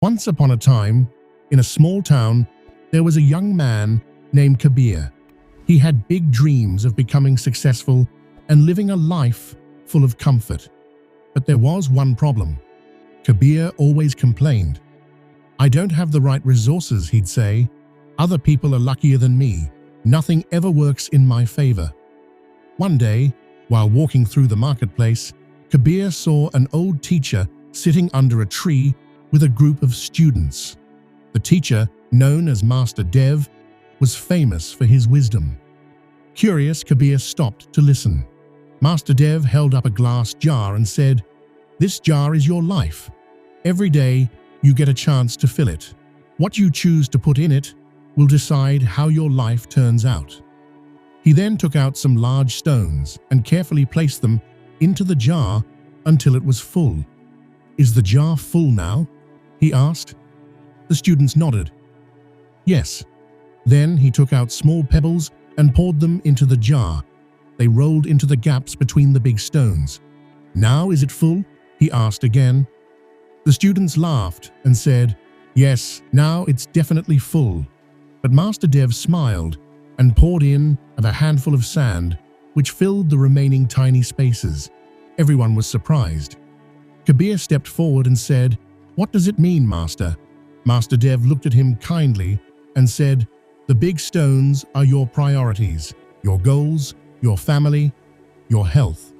Once upon a time, in a small town, there was a young man named Kabir. He had big dreams of becoming successful and living a life full of comfort. But there was one problem. Kabir always complained. "I don't have the right resources," he'd say. "Other people are luckier than me. Nothing ever works in my favor." One day, while walking through the marketplace, Kabir saw an old teacher sitting under a tree with a group of students. The teacher, known as Master Dev, was famous for his wisdom. Curious, Kabir stopped to listen. Master Dev held up a glass jar and said, "This jar is your life. Every day, you get a chance to fill it. What you choose to put in it will decide how your life turns out." He then took out some large stones and carefully placed them into the jar until it was full. "Is the jar full now?" he asked. The students nodded. "Yes." Then he took out small pebbles and poured them into the jar. They rolled into the gaps between the big stones. "Now is it full?" he asked again. The students laughed and said, "Yes, now it's definitely full." But Master Dev smiled and poured in a handful of sand, which filled the remaining tiny spaces. Everyone was surprised. Kabir stepped forward and said, "What does it mean, Master?" Master Dev looked at him kindly and said, "The big stones are your priorities, your goals, your family, your health.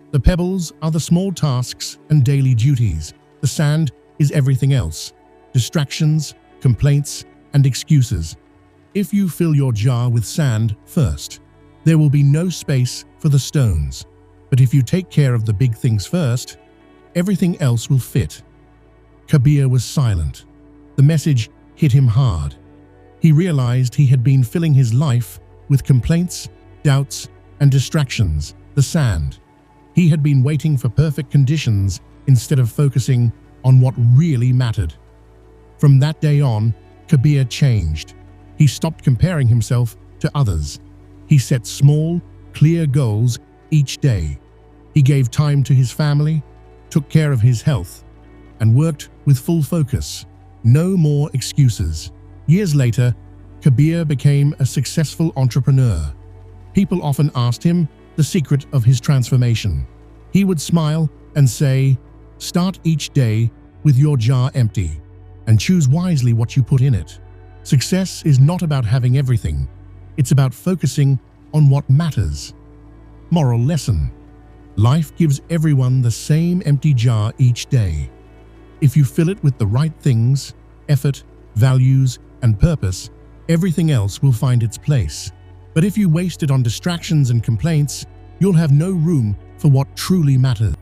The pebbles are the small tasks and daily duties. The sand is everything else, distractions, complaints, and excuses. If you fill your jar with sand first, there will be no space for the stones. But if you take care of the big things first, everything else will fit." Kabir was silent. The message hit him hard. He realized he had been filling his life with complaints, doubts, and distractions, the sand. He had been waiting for perfect conditions instead of focusing on what really mattered. From that day on, Kabir changed. He stopped comparing himself to others. He set small, clear goals each day. He gave time to his family, took care of his health, and worked with full focus. No more excuses. Years later, Kabir became a successful entrepreneur. People often asked him the secret of his transformation. He would smile and say, "Start each day with your jar empty and choose wisely what you put in it." Success is not about having everything. It's about focusing on what matters. Moral lesson: life gives everyone the same empty jar each day. If you fill it with the right things, effort, values, and purpose, everything else will find its place. But if you waste it on distractions and complaints, you'll have no room for what truly matters.